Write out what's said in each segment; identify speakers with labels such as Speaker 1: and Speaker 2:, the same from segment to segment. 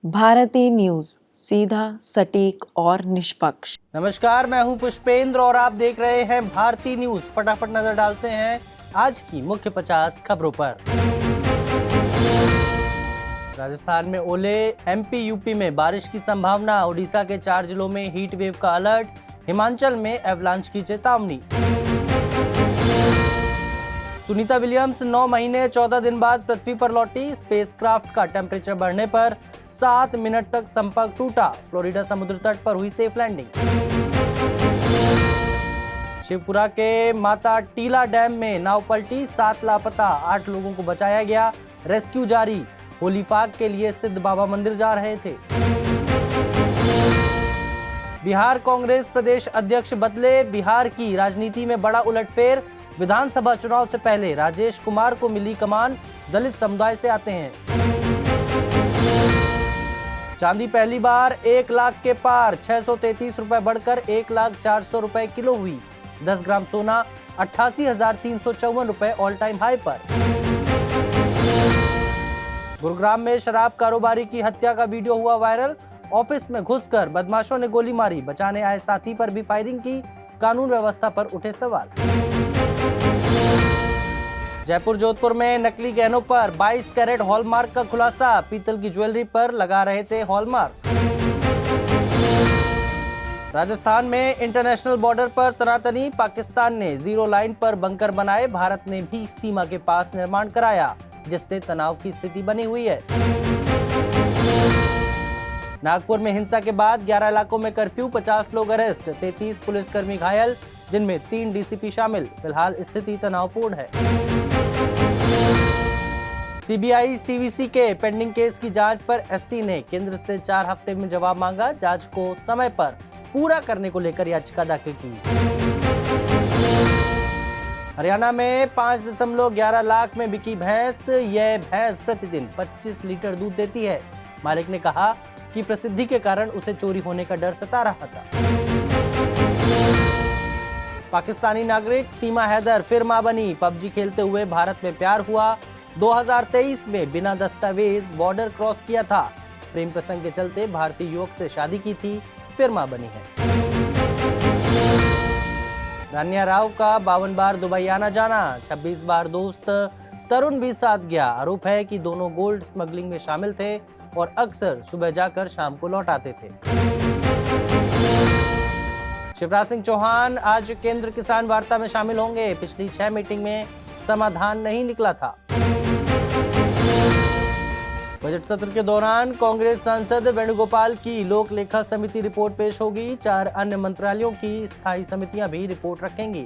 Speaker 1: Bharti news, सीधा, सटीक और निष्पक्ष।
Speaker 2: नमस्कार, मैं हूं पुष्पेंद्र और आप देख रहे हैं भारती न्यूज। फटाफट नजर डालते हैं आज की मुख्य 50 खबरों पर। राजस्थान में ओले, एमपी यूपी में बारिश की संभावना, ओडिशा के 4 जिलों में हीट वेव का अलर्ट, हिमाचल में एवलांच की चेतावनी। सुनीता विलियम्स 9 महीने 14 दिन बाद पृथ्वी पर लौटी। स्पेसक्राफ्ट का टेम्परेचर बढ़ने पर 7 मिनट तक संपर्क टूटा। फ्लोरिडा समुद्र तट पर हुई सेफ लैंडिंग। शिवपुरा के माता टीला डैम में नाव पलटी, 7 लापता, 8 लोगों को बचाया गया, रेस्क्यू जारी। होली पाक के लिए सिद्ध बाबा मंदिर जा रहे थे। बिहार कांग्रेस प्रदेश अध्यक्ष बदले, बिहार की राजनीति में बड़ा उलटफेर। विधानसभा चुनाव से पहले राजेश कुमार को मिली कमान, दलित समुदाय से आते हैं। चांदी पहली बार 1 लाख के पार, 633 रुपए बढ़कर 1,04,000 रुपए किलो हुई। 10 ग्राम सोना 88,354 रुपए ऑल टाइम हाई पर। गुरुग्राम में शराब कारोबारी की हत्या का वीडियो हुआ वायरल। ऑफिस में घुसकर बदमाशों ने गोली मारी, बचाने आए साथी पर भी फायरिंग की। कानून व्यवस्था पर उठे सवाल। जयपुर जोधपुर में नकली गहनों पर 22 कैरेट हॉलमार्क का खुलासा। पीतल की ज्वेलरी पर लगा रहे थे हॉलमार्क। राजस्थान में इंटरनेशनल बॉर्डर पर तनातनी, पाकिस्तान ने 0 लाइन पर बंकर बनाए, भारत ने भी सीमा के पास निर्माण कराया, जिससे तनाव की स्थिति बनी हुई है। नागपुर में हिंसा के बाद 11 इलाकों में कर्फ्यू, 50 लोग अरेस्ट, 33 पुलिसकर्मी घायल, जिनमें 3 डीसीपी शामिल। फिलहाल स्थिति तनावपूर्ण है। सीबीआई सीवीसी के पेंडिंग केस की जांच पर एससी ने केंद्र से 4 हफ्ते में जवाब मांगा। जांच को समय पर पूरा करने को लेकर याचिका दाखिल की। हरियाणा में 5.11 लाख में बिकी भैंस। यह भैंस प्रतिदिन 25 लीटर दूध देती है। मालिक ने कहा कि प्रसिद्धि के कारण उसे चोरी होने का डर सता रहा था। पाकिस्तानी नागरिक सीमा हैदर फिर मां बनी। पबजी खेलते हुए भारत में प्यार हुआ। 2023 में बिना दस्तावेज बॉर्डर क्रॉस किया था। प्रेम प्रसंग के चलते भारतीय युवक से शादी की थी, फिर मां बनी है। रानिया राव का 52 बार दुबई आना जाना, 26 बार दोस्त तरुण भी साथ गया। आरोप है कि दोनों गोल्ड स्मगलिंग में शामिल थे और अक्सर सुबह जाकर शाम को लौट आते थे। शिवराज सिंह चौहान आज केंद्र किसान वार्ता में शामिल होंगे। पिछली 6 मीटिंग में समाधान नहीं निकला था। बजट सत्र के दौरान कांग्रेस सांसद वेणुगोपाल की लोक लेखा समिति रिपोर्ट पेश होगी। 4 अन्य मंत्रालयों की स्थायी समितियां भी रिपोर्ट रखेंगी।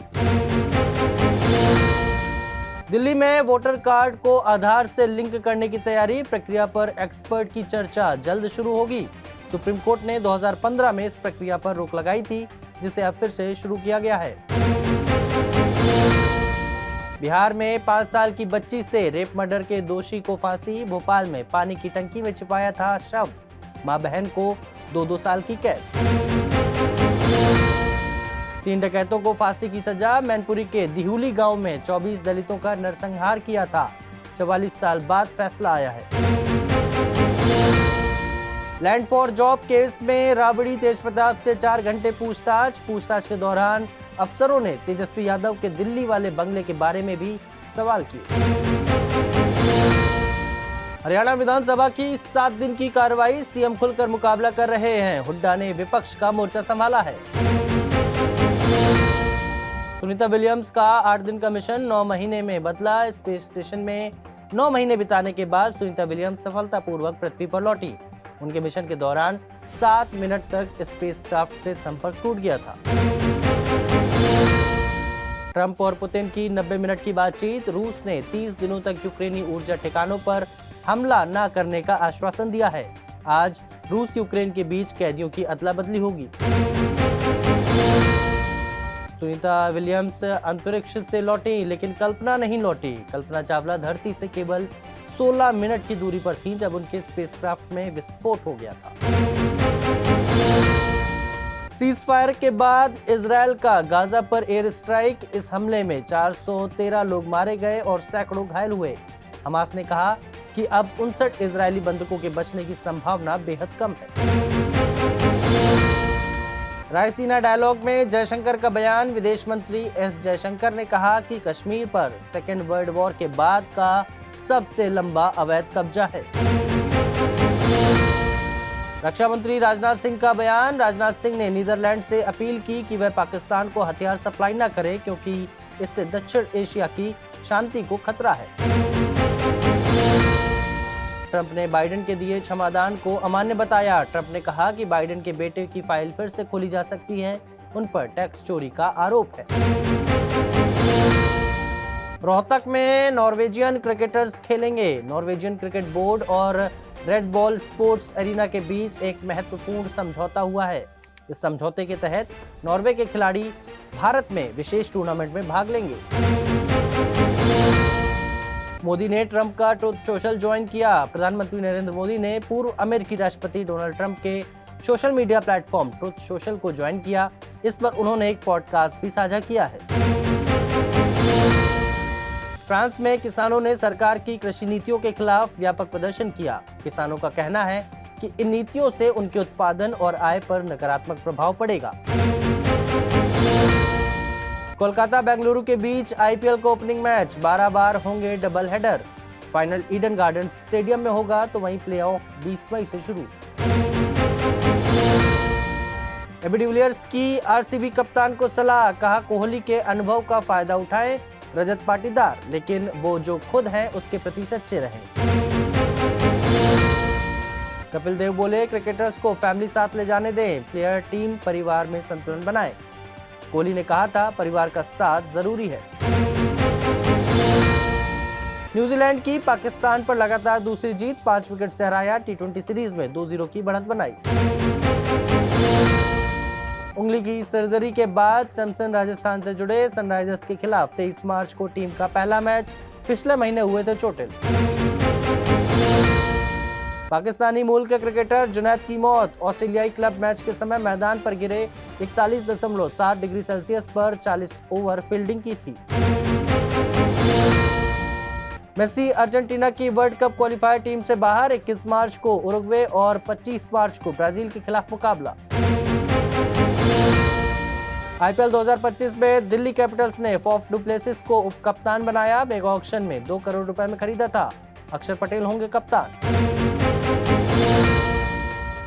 Speaker 2: दिल्ली में वोटर कार्ड को आधार से लिंक करने की तैयारी, प्रक्रिया पर एक्सपर्ट की चर्चा जल्द शुरू होगी। सुप्रीम कोर्ट ने 2015 में इस प्रक्रिया पर रोक लगाई थी, जिसे अब फिर से शुरू किया गया है। बिहार में 5 साल की बच्ची से रेप मर्डर के दोषी को फांसी। भोपाल में पानी की टंकी में छिपाया था शव, मां बहन को 2-2 साल की कैद। 3 डकैतों को फांसी की सजा। मैनपुरी के दिहुली गांव में 24 दलितों का नरसंहार किया था। 44 साल बाद फैसला आया है। लैंड फॉर जॉब केस में राबड़ी तेजप्रताप से 4 घंटे पूछताछ के दौरान अफसरों ने तेजस्वी यादव के दिल्ली वाले बंगले के बारे में भी सवाल किए। हरियाणा विधानसभा की 7 दिन की कार्रवाई, सीएम खुलकर मुकाबला कर रहे हैं। हुड्डा ने विपक्ष का मोर्चा संभाला है। सुनीता विलियम्स का 8 दिन का मिशन 9 महीने में बदला। स्पेस स्टेशन में 9 महीने बिताने के बाद सुनीता विलियम्स सफलतापूर्वक पृथ्वी पर लौटी। उनके मिशन के दौरान 7 मिनट तक स्पेसक्राफ्ट से संपर्क टूट गया था। ट्रंप और पुतिन की 90 मिनट की बातचीत। रूस ने 30 दिनों तक यूक्रेनी ऊर्जा ठिकानों पर हमला न करने का आश्वासन दिया है। आज रूस यूक्रेन के बीच कैदियों की अदला बदली होगी। सुनीता विलियम्स अंतरिक्ष से लौटी, लेकिन कल्पना नहीं लौटी। कल्पना चावला धरती से केवल 16 मिनट की दूरी पर थी जब उनके स्पेसक्राफ्ट में विस्फोट हो गया था। सीजफायर के बाद इजरायल का गाजा पर एयर स्ट्राइक। इस हमले में 413 लोग मारे गए और सैकड़ों घायल हुए। हमास ने कहा कि अब 59 इजरायली बंधकों के बचने की संभावना बेहद कम है। रायसीना डायलॉग में जयशंकर का बयान। विदेश मंत्री एस जयशंकर ने कहा कि कश्मीर पर सेकेंड वर्ल्ड वॉर के बाद का सबसे लंबा अवैध कब्जा है। रक्षा मंत्री राजनाथ सिंह का बयान। राजनाथ सिंह ने नीदरलैंड से अपील की कि वह पाकिस्तान को हथियार सप्लाई न करे, क्योंकि इससे दक्षिण एशिया की शांति को खतरा है। ट्रंप ने बाइडेन के दिए क्षमादान को अमान्य बताया। ट्रंप ने कहा कि बाइडेन के बेटे की फाइल फिर से खोली जा सकती है, उन पर टैक्स चोरी का आरोप है। रोहतक में नॉर्वेजियन क्रिकेटर्स खेलेंगे। नॉर्वेजियन क्रिकेट बोर्ड और रेड बॉल स्पोर्ट्स एरिना के बीच एक महत्वपूर्ण समझौता हुआ है। इस समझौते के तहत नॉर्वे के खिलाड़ी भारत में विशेष टूर्नामेंट में भाग लेंगे। मोदी ने ट्रंप का ट्रुथ सोशल ज्वाइन किया। प्रधानमंत्री नरेंद्र मोदी ने पूर्व अमेरिकी राष्ट्रपति डोनाल्ड ट्रंप के social media platform truth social को ज्वाइन किया। इस पर उन्होंने एक पॉडकास्ट भी साझा किया है। फ्रांस में किसानों ने सरकार की कृषि नीतियों के खिलाफ व्यापक प्रदर्शन किया। किसानों का कहना है कि इन नीतियों से उनके उत्पादन और आय पर नकारात्मक प्रभाव पड़ेगा। कोलकाता बेंगलुरु के बीच आईपीएल का ओपनिंग मैच 12 बार होंगे double header. Final Eden gardens stadium में होगा, तो वहीं प्लेऑफ 20 मई से शुरू। एबी डिविलियर्स की आरसीबी कप्तान को सलाह। कहा कोहली के अनुभव का फायदा उठाएं रजत पाटीदार, लेकिन वो जो खुद हैं उसके प्रति सच्चे रहें। कपिल देव बोले क्रिकेटर्स को फैमिली साथ ले जाने दें, प्लेयर टीम परिवार में संतुलन बनाएं। कोहली ने कहा था परिवार का साथ जरूरी है। न्यूजीलैंड की पाकिस्तान पर लगातार दूसरी जीत, 5 विकेट से हराया। टी20 सीरीज में 2-0 की बढ़त बनाई। उंगली की सर्जरी के बाद सैमसन राजस्थान से जुड़े। सनराइजर्स के खिलाफ 23 मार्च को टीम का पहला मैच, पिछले महीने हुए थे चोटिल। पाकिस्तानी मूल के क्रिकेटर जुनैद की मौत। ऑस्ट्रेलियाई क्लब मैच के समय मैदान पर गिरे। 41.7 डिग्री सेल्सियस पर 40 ओवर फील्डिंग की थी। मेसी अर्जेंटीना की वर्ल्ड कप क्वालिफायर टीम से बाहर। 21 मार्च को उरुग्वे और 25 मार्च को ब्राजील के खिलाफ मुकाबला। आईपीएल 2025 में दिल्ली कैपिटल्स ने फॉफ डुप्लेसिस को उप कप्तान बनाया। मेगा ऑक्शन में 2 करोड़ रुपए में खरीदा था। अक्षर पटेल होंगे कप्तान।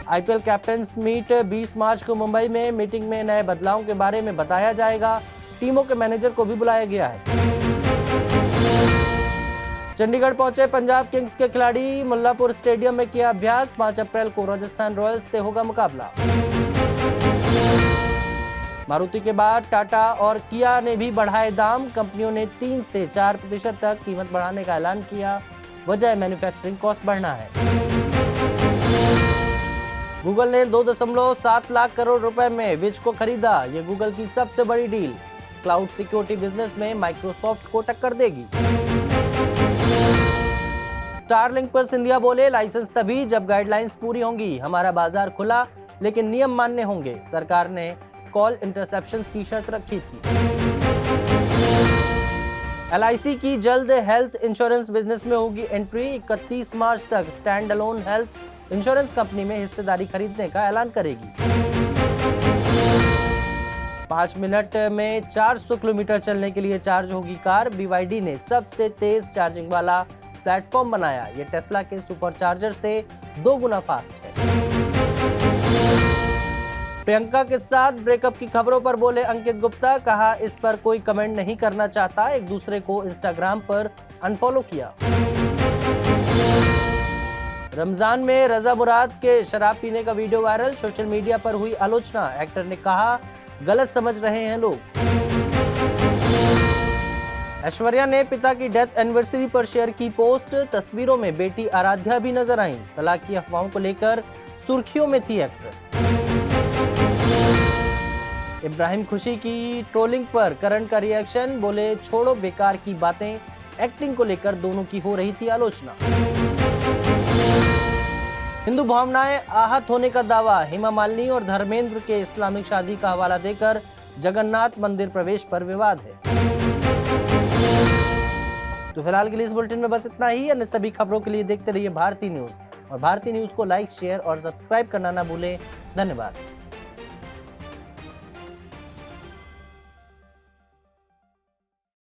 Speaker 2: आईपीएल कैप्टन्स मीट 20 मार्च को मुंबई में। मीटिंग में नए बदलावों के बारे में बताया जाएगा। टीमों के मैनेजर को भी बुलाया गया है। चंडीगढ़ पहुंचे पंजाब किंग्स के खिलाड़ी। मुल्लापुर स्टेडियम में किया अभ्यास। 5 अप्रैल को राजस्थान रॉयल्स से होगा मुकाबला। मारुति के बाद टाटा और किया ने भी बढ़ाए दाम। कंपनियों ने 3 से 4% तक कीमत बढ़ाने का ऐलान किया। वजह मैन्युफैक्चरिंग कॉस्ट बढ़ना है। गूगल ने 2.7 लाख करोड़ रुपए में विज को खरीदा। ये गूगल की सबसे बड़ी डील क्लाउड सिक्योरिटी बिजनेस में माइक्रोसॉफ्ट को टक्कर देगी। स्टारलिंक पर सिंधिया बोले लाइसेंस तभी जब गाइडलाइंस पूरी होंगी। हमारा बाजार खुला लेकिन नियम मान्य होंगे। सरकार ने कॉल इंटरसेप्शंस की शर्त रखी थी। एलआईसी की जल्द हेल्थ इंश्योरेंस बिजनेस में होगी एंट्री। 31 मार्च तक stand alone health insurance company में हिस्सेदारी खरीदने का ऐलान करेगी। 5 मिनट में 400 किलोमीटर चलने के लिए चार्ज होगी कार। BYD ने सबसे तेज चार्जिंग वाला प्लेटफॉर्म बनाया। ये टेस्ला के सुपर चार्जर से 2 गुना फास्ट है। प्रियंका के साथ ब्रेकअप की खबरों पर बोले अंकित गुप्ता। कहा इस पर कोई कमेंट नहीं करना चाहता। एक दूसरे को इंस्टाग्राम पर अनफॉलो किया। रमजान में रजा मुराद के शराब पीने का वीडियो वायरल। सोशल मीडिया पर हुई आलोचना। एक्टर ने कहा गलत समझ रहे हैं लोग। ऐश्वर्या ने पिता की डेथ एनिवर्सरी पर शेयर की पोस्ट। तस्वीरों में बेटी आराध्या भी नजर आई। तलाक की अफवाहों को लेकर सुर्खियों में थी एक्ट्रेस। इब्राहिम खुशी की ट्रोलिंग पर करण का रिएक्शन। बोले छोड़ो बेकार की बातें। एक्टिंग को लेकर दोनों की हो रही थी आलोचना। हिंदू भावनाएं आहत होने का दावा। हेमा मालिनी और धर्मेंद्र के इस्लामिक शादी का हवाला देकर जगन्नाथ मंदिर प्रवेश पर विवाद है। तो फिलहाल के लिए इस बुलेटिन में बस इतना ही। अन्य सभी खबरों के लिए देखते रहिए भारती न्यूज और भारती न्यूज को लाइक, शेयर और सब्सक्राइब करना ना भूलें। धन्यवाद।